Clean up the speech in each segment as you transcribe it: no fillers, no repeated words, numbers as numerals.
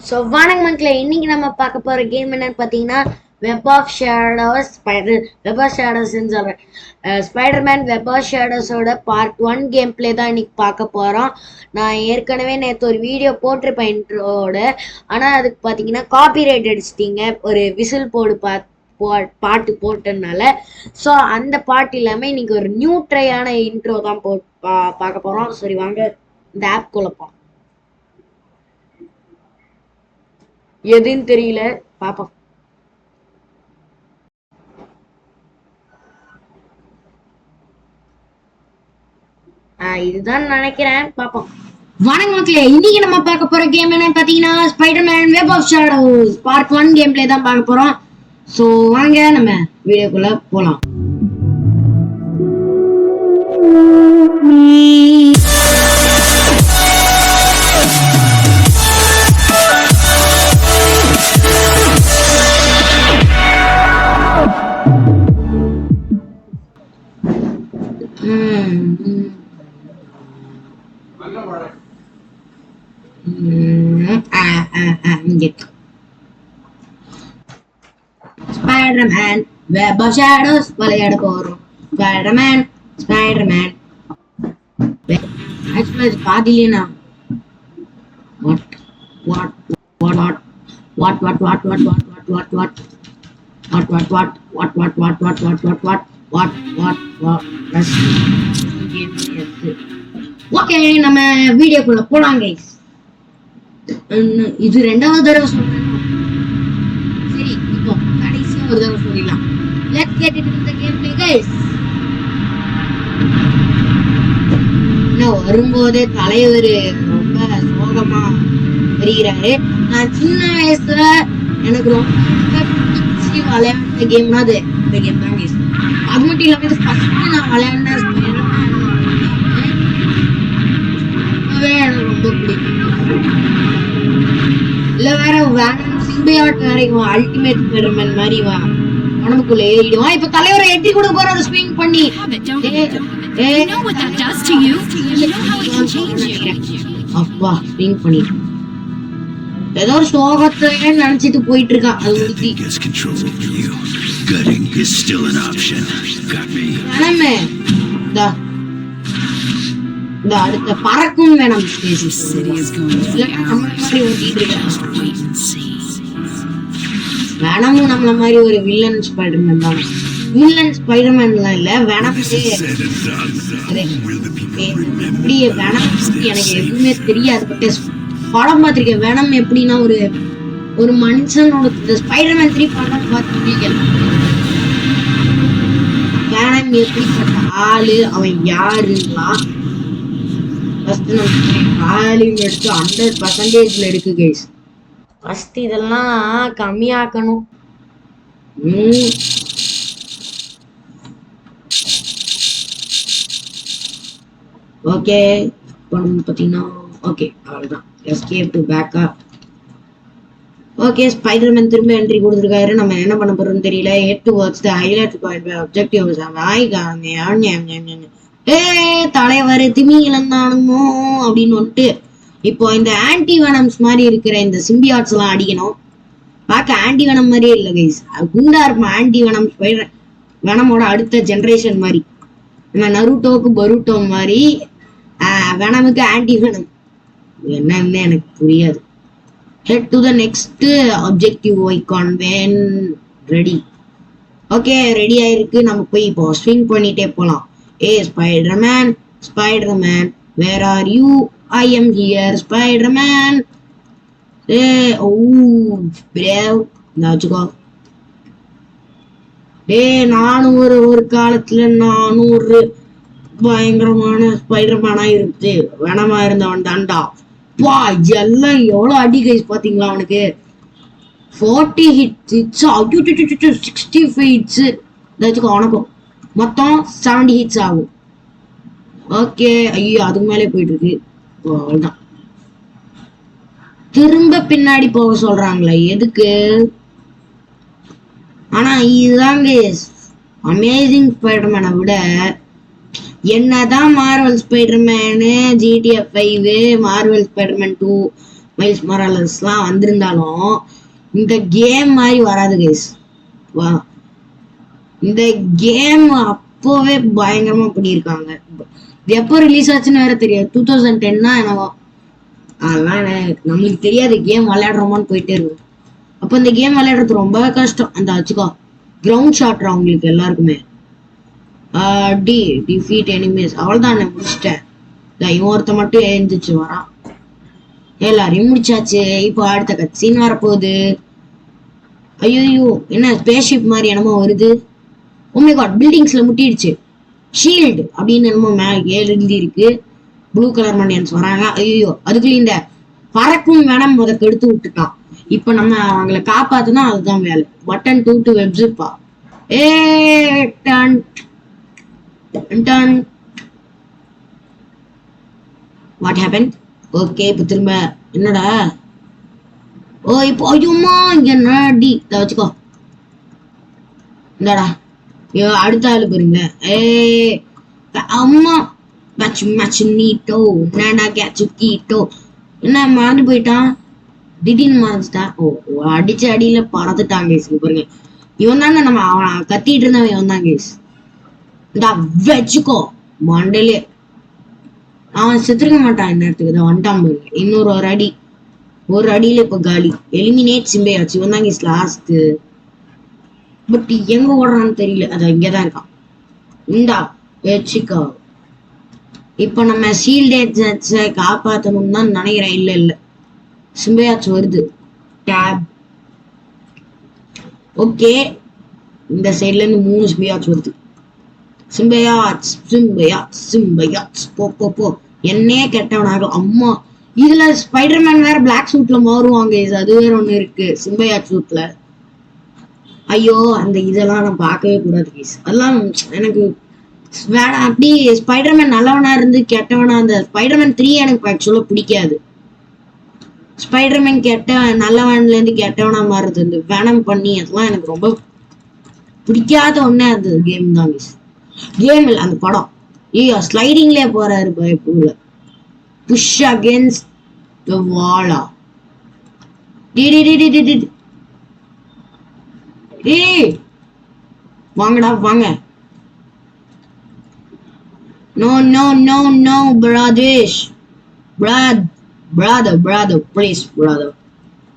So வணக்கம் மக்களே, இன்னைக்கு நம்ம பார்க்க போகிற கேம் என்னன்னு பார்த்தீங்கன்னா web of shadows web of ஷேடோஸ்ன்னு சொல்கிறேன். ஸ்பைடர்மேன் வெப் ஆஃப் ஷேடோஸோட பார்ட் 1 கேம் பிளே தான் இன்னைக்கு பார்க்க போகிறோம். நான் ஏற்கனவே நேற்று ஒரு வீடியோ போட்டிருப்பேன் இன்ட்ரோட. ஆனால் அதுக்கு பார்த்தீங்கன்னா காப்பிரைட் அடிச்சிட்டிங்க ஒரு விசில் பாட்டு போட்டதுனால. ஸோ அந்த பாட்டு இல்லாமல் இன்னைக்கு ஒரு நியூ ட்ரையான இன்ட்ரோ தான் பார்க்க போகிறோம். சரி வாங்க இந்த ஆப் குழப்போம். எதுன்னு தெரியல, பாப்போம். இதுதான் நினைக்கிறேன், பாப்போம். வணக்கம் மக்களே, இன்னைக்கு நம்ம பார்க்க போற கேம் என்னன்னு பாத்தீங்கன்னா Spiderman web of shadows part 1 game play தான் பார்க்க போறோம். சோ வாங்க நம்ம வீடியோக்குள்ள போலாம். Spider-Man Web of Shadows விளையாட போறோம். Spider-Man actually பாதிலேனா what ஓகே, நம்ம வீடியோக்குள்ள போலாம் கைஸ். இது ரெண்டாவது தடவை சொல்றேன். சரி, இப்போ கடைசியா ஒரு தடவை சொல்லிடலாம். Let's get into the game play guys. நான் வரும்போதே தலைவர் ரொம்ப சோகமா வருகிறாரு. நான் சின்ன வயசுல எனக்கு ரொம்ப பிடிச்சி விளையாடின கேம்னா அது இந்த கேம் தான் கைஸ். அது மட்டும் இல்லாம இது ஃபர்ஸ்ட் நான் விளையாடின எனக்கு ரொம்ப பிடிக்கும். இல்ல வேற வேணும் சிம்பியாட் வேற அல்டிமேட் ஸ்பைடர்மேன் மாதிரி உடம்புக்குள்ள ஏறிடுவான். இப்ப தலைவரை எட்டி கொடுக்க போறாரு ஸ்விங் பண்ணி. அப்பா ஸ்விங் பண்ணி ஏதோ ஒரு சோகத்தை நினைச்சிட்டு போயிட்டு இருக்கான். அது முடிச்சு இந்த அடுத்த பறக்கும் வேணும் வேணமும் நம்மள மாதிரி ஒரு வில்லன் ஸ்பைடர்மேன் தான். வில்லன் ஸ்பைடர்மேன்லாம் இல்ல, வேணம் எப்படியே வேணம் எனக்கு எதுவுமே தெரியாது. படம் பார்த்திருக்கேன். வேணம் எப்படின்னா ஒரு மனுஷனோட ஸ்பைடர்மேன் 3 படம் பார்த்து வேணம் எப்படிப்பட்ட ஆளு, அவன் யாருன்னா ஃபர்ஸ்ட் நம்ம வால்யூம் எடுத்து 100% எடுக்கு கைஸ். ஃபர்ஸ்ட் இதெல்லாம் கம்மியாக்கணும். ஓகே, இப்போ நம்ம பார்த்தீங்கன்னா ஓகே அவ்வளோதான். Escape to backup. Okay, Spiderman திரும்ப என்ட்ரி கொடுத்துருக்காரு. நம்ம என்ன பண்ண போறோம்னு தெரியல. Head towards the highlight point objectives. தலைவர் திமிங்கலம் தானுமோ அப்படின்னு வந்துட்டு இப்போ இந்த ஆன்டி வெனம்ஸ் மாதிரி இருக்கிற இந்த சிம்பியாட்ஸ் எல்லாம் அடிக்கணும். பார்க்க ஆன்டி வெனம் மாதிரியே இல்லை கைஸ், குண்டா இருக்கும். ஆன்டி வெனம் வெனமோட அடுத்த ஜென்ரேஷன் மாதிரி. நம்ம நருட்டோக்கு பருட்டோ மாதிரி வெனமுக்கு ஆன்டி வெனம் என்னன்னு எனக்கு புரியாது. Head to the next objective icon when ready. Okay, ready ஆயிருக்கு. நம்ம போய் இப்போ ஸ்விங் பண்ணிட்டே போலாம். Hey Spider-Man, where are you? I am here, Spider-Man. Hey, oh, brave. Nachuko. Hey, நானும் ஒரு காலத்துல நானும் ஒரு பயங்கரமான ஸ்பைடர்மேனா இருந்து வேணமா இருந்தவன் தான்டா. வா, எல்லாம் எவ்வளவு அடி கைஸ் பாத்தீங்களா? அவனுக்கு 40 hits, 65 hits. ஏதாச்சும் உனக்கும் மொத்தம் 70 ஹிட்ஸ் ஆகும். ஓகே, ஐயோ அதுக்கு மேலே போயிட்டு இருக்கு. அவ்வளவுதான். திரும்ப பின்னாடி போக சொல்றாங்களே எதுக்கு? ஆனா இதுதாங்க அமேசிங் ஸ்பைடர்மேனை விட என்னதான் Marvel Spiderman, GTA 5, Marvel Spiderman 2 Miles மொராலஸ்லாம் வந்திருந்தாலும் இந்த கேம் மாதிரி வராது கைஸ். வா, இந்த கேம் அப்போவே பயங்கரமா பண்ணியிருக்காங்க. இது எப்போ ரிலீஸ் ஆச்சுன்னு வேற தெரியாது. 2010 தான் என்னவோ. அதெல்லாம் நம்மளுக்கு தெரியாது, கேம் விளையாடுறோமான்னு போயிட்டே இருக்கும். அப்போ இந்த கேம் விளையாடுறது ரொம்ப கஷ்டம். அந்த வச்சுக்கோ கிரவுண்ட் ஷாட்ரா அவங்களுக்கு எல்லாருக்குமே. டிஃபீட் எனிமீஸ், அவ்வளவுதான், நான் முடிச்சிட்டேன். இவன் ஒருத்த மட்டும் எழுந்துச்சு வரான். எல்லாரையும் முடிச்சாச்சு. இப்போ அடுத்த கட்சின்னு வரப்போகுது. ஐயோ, என்ன ஸ்பேஸ்ஷிப் மாதிரி என்னமோ வருது. ஓ மை காட், பில்டிங்ஸ்ல முட்டிடுச்சு. ஷீல்டு அப்படின்னு என்னமோ எழுதி இருக்கு. ப்ளூ கலர் மண்டியன்ஸ் வராங்க. ஐயோ, அதுக்குள்ள இந்த பறக்கும் வேணம் அதை கெடுத்து விட்டுட்டான். இப்ப நம்ம அவங்களை காப்பாத்துனா அதுதான் வேலை. பட்டன் 2 to வெப்ஸிப்பா. What happen? ஓகே, இப்ப திரும்ப என்னடா? ஓ, இப்போ ஐயோமா இங்க என்னடி வச்சுக்கோ. இந்தாடா, அடுத்த ஆளு பாருங்க. அம்மா மேட்ச் மேட்ச் நீட்டோ என்னடா கேட்ச் கீட்டோ. என்ன மறந்து போயிட்டான், திடீர்னு மறந்துட்டான். ஓ, அடிச்ச அடியில பறந்துட்டான் கேஸ். பாருங்க, இவன் தானே நம்ம அவன் கத்திட்டு இருந்தவன், இவன் தான் கேஸ். இந்த வச்சுக்கோ மண்டலே. அவன் செத்துருக்க மாட்டான் இந்த இடத்துக்கு தான் வந்துட்டான் பாருங்க. இன்னொரு ஒரு அடியில இப்ப காலி. எலிமினேட் சிம்பையாச்சு. இவன் தான் கேஸ் லாஸ்ட். பட் எங்க ஓடுறான்னு தெரியல. அத இங்கதான் இருக்கான். இந்தா வச்சுக்கோ. இப்ப நம்ம ஷீல்டே காப்பாத்தணும் தான் நினைக்கிறேன். இல்ல சிம்பையாச்சு வருது. டேப். ஓகே, இந்த சைட்ல இருந்து 3 சிம்பையாச்சு வருது. சிம்பையாட்ஸ் போ. என்னே கெட்டவனாக. அம்மா, இதுல ஸ்பைடர்மேன் வேற பிளாக் சூட்ல மாறுவாங்க. அது வேற ஒண்ணு இருக்கு சிம்பையாட் சூட்ல. ஐயோ, அந்த இதெல்லாம் நான் பார்க்கவே கூடாது கேஸ். அதெல்லாம் எனக்கு வேணாம். அப்படி ஸ்பைடர்மேன் நல்லவனா இருந்து கெட்டவனா, அந்த ஸ்பைடர்மேன் 3 எனக்கு ஆக்சுவலா பிடிக்காது. ஸ்பைடர்மேன் நல்லவன்ல இருந்து கெட்டவனா மாறுது, இந்த வேனம் பண்ணி, அதெல்லாம் எனக்கு ரொம்ப பிடிக்காத ஒண்ணே அது கேம் தான் கேஸ். கேம் இல்ல, அந்த படம். ஐயோ, ஸ்லைடிங்லயே போறாரு பயப்புல. புஷ் அகேன்ஸ்ட் தி வாலா. வாங்கடா வாங்க. No, brothers. Brother, please, brother.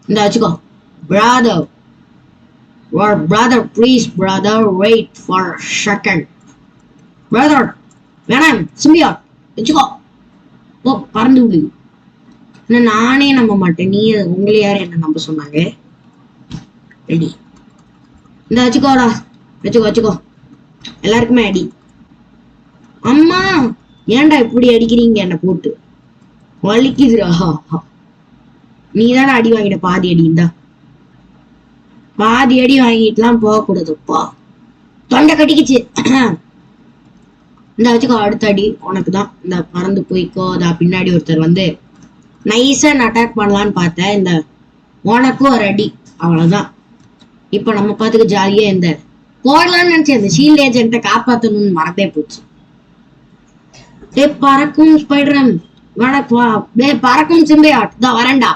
இந்த வச்சுக்கோ, brother, please, brother, wait for a second. Brother, வேணாம், சிம்பியா வச்சுக்கோ. ஓ, பறந்து விடு. நானே நம்ப மாட்டேன், நீ உங்களை யாரு என்ன நம்ப சொன்னாங்க? ரெடி, இந்த வச்சுக்கோடா, வச்சுக்கோ. எல்லாருக்குமே அடி. அம்மா, ஏன்டா இப்படி அடிக்கிறீங்க என்ன போட்டு? வலிக்குதுரா. நீ தானே அடி வாங்கிட்ட, பாதி அடி. இந்தா பாதி அடி வாங்கிட்டுலாம் போக கூடாதுப்பா, தொண்டை கட்டிக்குச்சு. இந்த வச்சுக்கோ, அடுத்த அடி உனக்கு தான். இந்த பறந்து போய்க்கோ. அதா பின்னாடி ஒருத்தர் வந்து நைஸா அட்டாக் பண்ணலான்னு பார்த்தேன். இந்த உனக்கும் ஒரு அடி, அவ்வளவுதான். இப்ப நம்ம பாத்துக்க ஜாலியா இந்த போடலாம்னு நினைச்சேன். இந்த ஷீல்ட் ஏஜென்ட்டை காப்பாத்தணும்னு மறந்தே போச்சு. பறக்கும் ஸ்பைடர்மேன், வணக்கம். பறக்கும் சிம்பையாட் தான் வரேன்டா.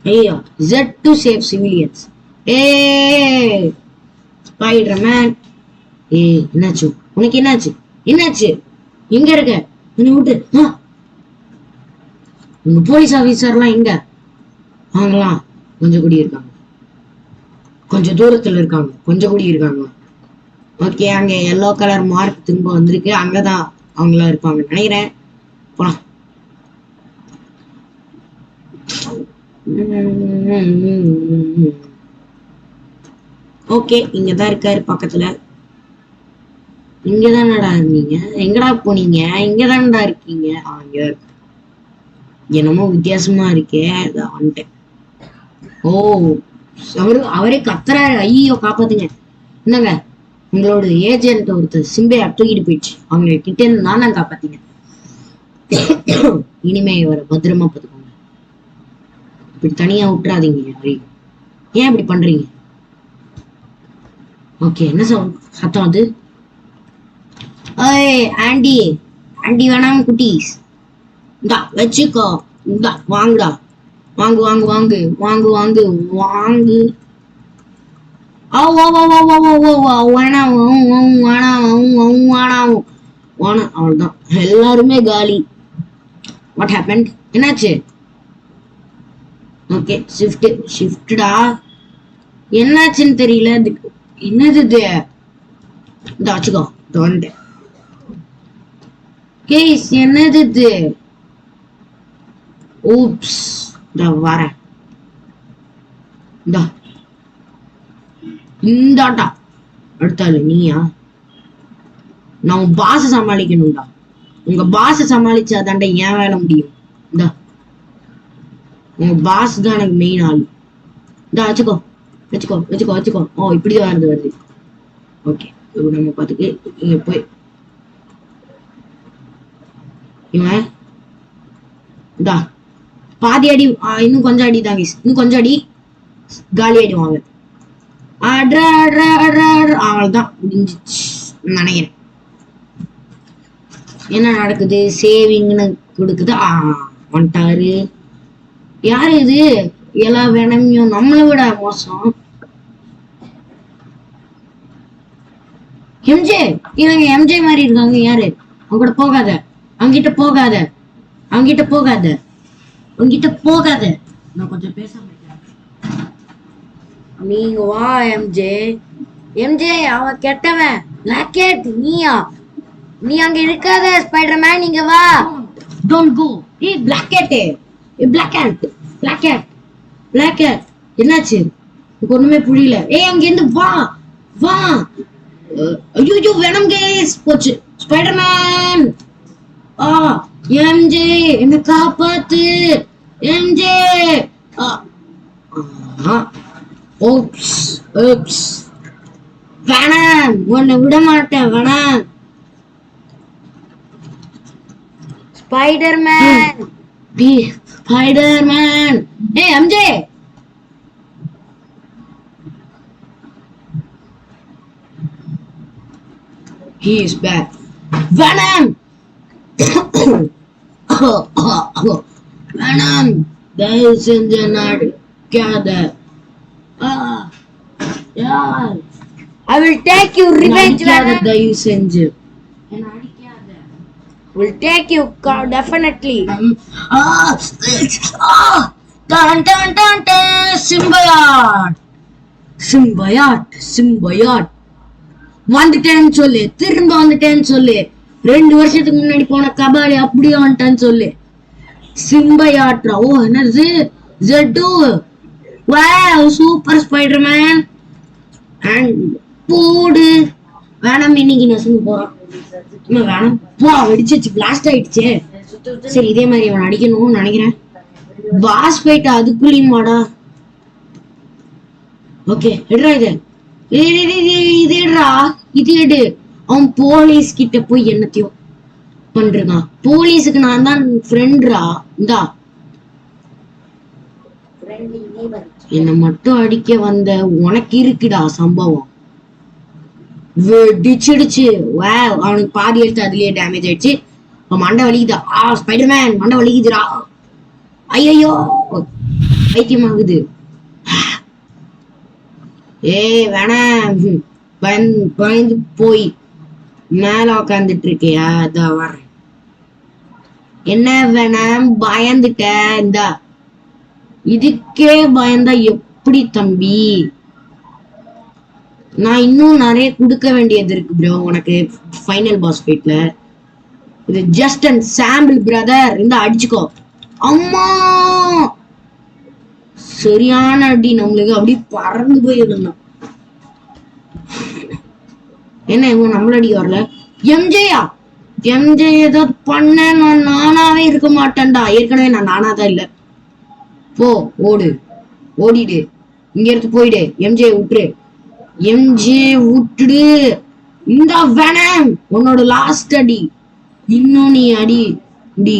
ஐயோ, Z to save civilians. Spiderman, என்னாச்சு உனக்கு? என்னாச்சு? எங்க இருக்க? என்ன விட்டு. உங்க போலீஸ் ஆபீசர்லாம் எங்க? அவங்களாம் கொஞ்சம் கூடி இருக்காங்க, கொஞ்சம் தூரத்துல இருக்காங்க, கொஞ்சம் கூடி இருக்காங்க. ஓகே, அங்க எல்லோ கலர் மார்க் திரும்ப வந்திருக்கு. அங்கதான் அவங்களா இருப்பாங்க நினைக்கிறேன். போலாம். ஓகே, இங்கதான் இருக்காரு பக்கத்துல. இங்கதானடா இருந்தீங்க? எங்கடா போனீங்க? இங்கதானடா இருக்கீங்க? இங்க என்னமோ வித்தியாசமா இருக்கே. வந்துட்டேன். ஓ, அவரே கத்துறாரு. ஐயோ, காப்பாத்துங்க. என்னங்க, உங்களோட ஏஜென்ட் ஒருத்தர் சிம்பையா தூக்கிட்டு போயிடுச்சு. அவங்க கிட்ட இருந்து நானா காப்பாத்தீங்க. இனிமே அவரை பத்திரமா பார்த்துக்கோங்க. இப்படி தனியா விட்டுறாதீங்க. ஏன் இப்படி பண்றீங்க? ஓகே, என்ன சத்தம் அது? ஏய் ஆண்டி ஆண்டி வேணாம் குட்டீஸ், இந்தா வச்சுக்கோ, இந்தா வாங்குடா, வாங்கு வாங்கு வாங்கு வாங்கு வாங்கு வாங்கு. அவ்வளவுதான், எல்லாருமே காலி. What happened? என்னாச்சு? ஓகே ஷிஃப்டா என்னாச்சுன்னு தெரியல. என்னது இது? இந்த வச்சுக்கோ தோண்டு கேஸ். என்னது இது? ஊப்ஸ், இந்த வரேன். இந்தாட்டா அடுத்தாளு நீயா? நான் உன் பாச சமாளிக்கணும்டா. உங்க பாச சமாளிச்சாதான்டா ஏன் வேலை முடியும். இந்தா உங்க பாஸ் தான் எனக்கு மெயின் ஆளு. இந்தா வச்சுக்கோ வச்சுக்கோ வச்சுக்கோ வச்சுக்கோ. ஓ இப்படிதான் வருது. ஓகே நம்ம பார்த்துக்கு இங்க போய் இவன் இந்தா பாதி அடி, இன்னும் கொஞ்சம் அடி தான், இன்னும் கொஞ்சம் அடி, காலி ஆயிடுவாங்க. அவள்தான் முடிஞ்சிச்சு நினைக்கிறேன். என்ன நடக்குது? சேவிங்னு கொடுக்குது. வந்துட்டாரு. யாரு இது? எல்லா வேணமையும் நம்மளை விட மோசம். எம்ஜே, இவங்க எம்ஜே மாதிரி இருக்காங்க. யாரு? அவங்க கூட போகாத, அவங்கிட்ட போகாத, அவங்கிட்ட போகாத, அவங்கிட்ட போகாத. நான் கொஞ்சம் பேச மாட்டேன். நீங்க வா எம்ஜே. எம்ஜே அவன் கெட்டவன். பிளாக்கெட் நீயா? நீ அங்க இருக்காத ஸ்பைடர்மேன், நீங்க வா. Don't go. ஏய் பிளாக்கெட், ஏய் பிளாக்கெட், பிளாக்கெட், பிளாக்கெட். என்னாச்சு? எனக்கு ஒண்ணுமே புரியல. ஏய் அங்க இருந்து வா வா. ஐயோ வெனம் கேஸ் போச்சு. ஸ்பைடர்மேன் எம்ஜே என்ன காப்பாத்து எம்ஜே. Oops oops. வேணாம், உன்னை விட மாட்டேன். வேணாம் ஸ்பைடர்மேன், ஸ்பைடர்மேன். ஏய் MJ, he is back. Venom. Venom, தயவு செஞ்சு நடிக்காத. I will take you revenge. Venom, தயவு செஞ்சு என்ன அடிக்காத. Will take you definitely. Dun dun dun dun. Symbiote, symbiote, symbiote. வந்துட்டேன்னு சொல்லு, திரும்ப வந்துட்டேன்னு சொல்லு. 2 வருஷத்துக்கு முன்னாடி போன கபாலி அப்படியே வந்துட்டான்னு சொல்லு. சிம்பயாட்ரா. ஓ என்னது? Z2. Wow super Spiderman. And போடு. வேணாம், இன்னைக்கு நசுங்க போறான். வேணாம் போ, வெடிச்சிச்சு, பிளாஸ்ட் ஆயிடுச்சு. சரி இதே மாதிரி அவன் அடிக்கணும்னு நினைக்கிறேன். பாஸ் போயிட்டு அதுக்குள்ளேயுமாடா. ஓகே எடுறா இது. இதுடா இது எடு. அவன் போலீஸ் கிட்ட போய் என்னத்தையும் பண்றான். போலீஸுக்கு நான் தான் ஃப்ரெண்ட்ரா. இந்தா என்ன மட்டும் அடிக்க வந்த உனக்கு இருக்குடா சம்பவம். வெடிச்சிடுச்சு. அவனுக்கு பாதி எடுத்து அதுலயே டேமேஜ் ஆயிடுச்சு. மண்டை வலிக்குதா? ஸ்பைடர்மேன் மண்டை வலிக்குதுடா. ஐயோ பைத்தியமாகுது. வேணாம், பயந்து போய் மேல உக்காந்துட்டு இருக்கியா? அதான் வரேன். என்ன வேணாம் பயந்துட்ட? இந்தா இதுக்கே பயந்தா எப்படி தம்பி? நான் இன்னும் நிறைய கொடுக்க வேண்டியது இருக்கு ப்ரோ உனக்கு ஃபைனல் பாஸ் ஃபைட்ல. இது ஜஸ்ட் அண்ட் சாம்பிள் பிரதர். இந்த அடிச்சுக்கோ. அம்மா சரியான அடி. நம்மளுக்கு அப்படி பறந்து போயிருந்தோம். என்ன இவங்க நம்மள அடி வரல? எம்ஜேயா? எம்ஜே ஏதாவது பண்ண நான் நானாவே இருக்க மாட்டேன்டா. ஏற்கனவே நான் நானாதான் இல்ல. போ ஓடு, ஓடிடு, இங்க இருந்து போயிடு. எம்ஜே விட்டுரு, எம்ஜே விட்டுடு. இந்த வேணாம், உன்னோட லாஸ்ட் அடி. இன்னும் நீ அடி முடி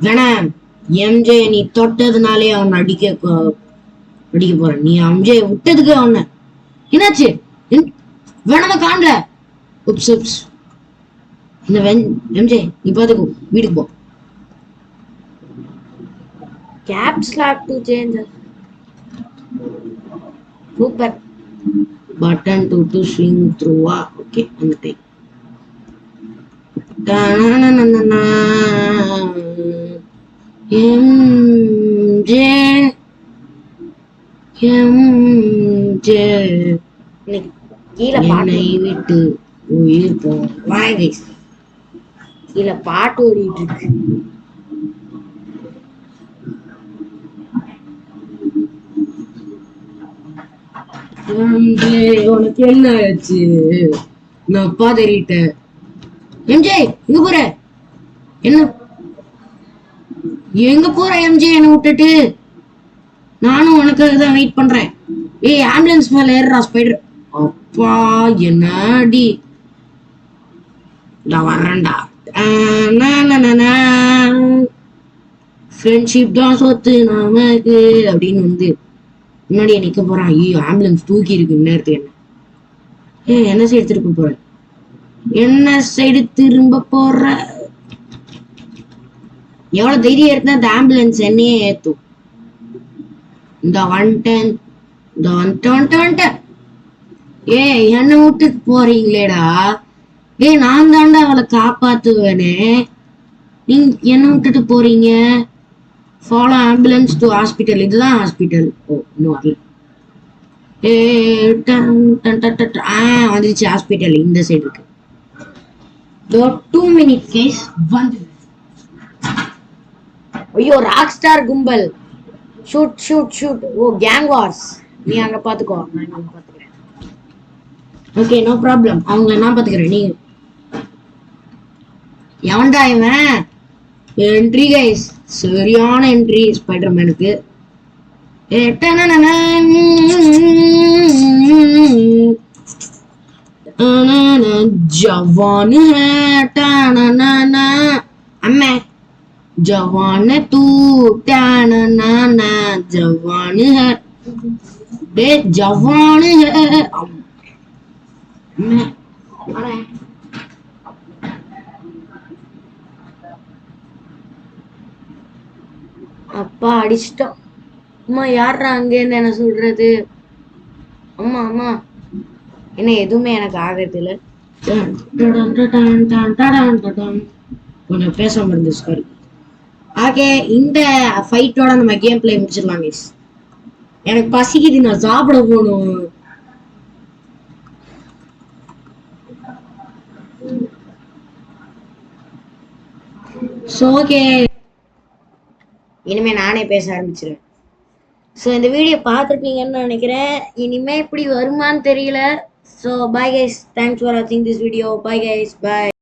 வேணாம். எம்ஜே நீ தொட்டதுனாலே அவன் அடிக்க போற. நீ எம்ஜே விட்டதுக்கு அவன என்னாச்சு? வேணாம காணல. உப்ஸ் உப்ஸ். இந்த எம்ஜே நீ பாத்துக்கோ, வீட்டுக்கு போ. Caps lock to change. Super. Button to swing த்ரூவா. ஓகே வந்துட்டேன். எம்ஜே எம்ஜே என்னை விட்டு உயிர் போ. வாங்க கீழே பாட்டு ஓடிட்டு இருக்கு. உனக்கு என்ன ஆச்சு? நான் பாதறிட்டேன். எம்ஜே எங்க போற? என்ன எங்க போற எம்ஜே? என்ன விட்டுட்டு நானும் உனக்காக தான் வெயிட் பண்றேன். ஏய் ஆம்புலன்ஸ் மேல ஏறுறா ஸ்பைடர். அப்பா என்னடி, நான் வரேன்டா. ஃப்ரெண்ட்ஷிப் தான் சொத்து நமக்கு அப்படின்னு வந்து முன்னாடியே நிக்க போறான். ஐயோ ஆம்புலன்ஸ் தூக்கி இருக்கு நேரத்துக்கு. என்ன சைடு திரும்ப போற? என்ன சைடு திரும்ப போற? எவ்வளவு தைரியம் இருந்தா அந்த ஆம்புலன்ஸ் என்னையே ஏத்தும். இந்த வந்துட்டேன், இந்த வந்துட்டேன். என்ன விட்டுட்டு போறீங்களேடா? நான் தாண்டா அவளை காப்பாத்துவேனே, நீங்க என்ன விட்டுட்டு போறீங்க? Follow ambulance to hospital. இதுதான் ஹாஸ்பிட்டல். ஓ இன்னும் வரல. வந்துருச்சு ஹாஸ்பிட்டல். இந்த சைடு இருக்கு. 2 minutes guys. வந்து ஐயோ ராக் ஸ்டார் கும்பல். ஷூட். Oh gang wars. நீ அங்க பாத்துக்கோ, நான் இங்க பாத்துக்கிறேன். Okay no problem. அவங்கள நான் பாத்துக்கிறேன். நீ எவன்டா இவன்? என்ட்ரி கைஸ், சரியான என்ட்ரி ஸ்பைடர்மேனுக்கு. जवान है टाना अम्मे, जवान तू टाना जवान है बे, जवान है अम्मे। அப்பா அடிச்சிட்டோம். அம்மா யாரா அங்க இருந்து என்ன சொல்றது? அம்மா என்ன எதுவுமே எனக்கு ஆகிறது இல்ல. கொஞ்சம் பேசாம இருந்துச்சு சாரி. ஆகே இந்த ஃபைட்டோட நம்ம கேம் பிளே முடிச்சிடலாம் கைஸ். எனக்கு பசிக்குது, நான் சாப்பிட போகணும். ஓகே இனிமே நானே பேச ஆரம்பிச்சிருவேன். ஸோ இந்த வீடியோ பார்த்துருப்பீங்கன்னு நினைக்கிறேன். இனிமே இப்படி வருமானு தெரியல. So bye guys, thanks for வாட்சிங் this video. Bye guys, by.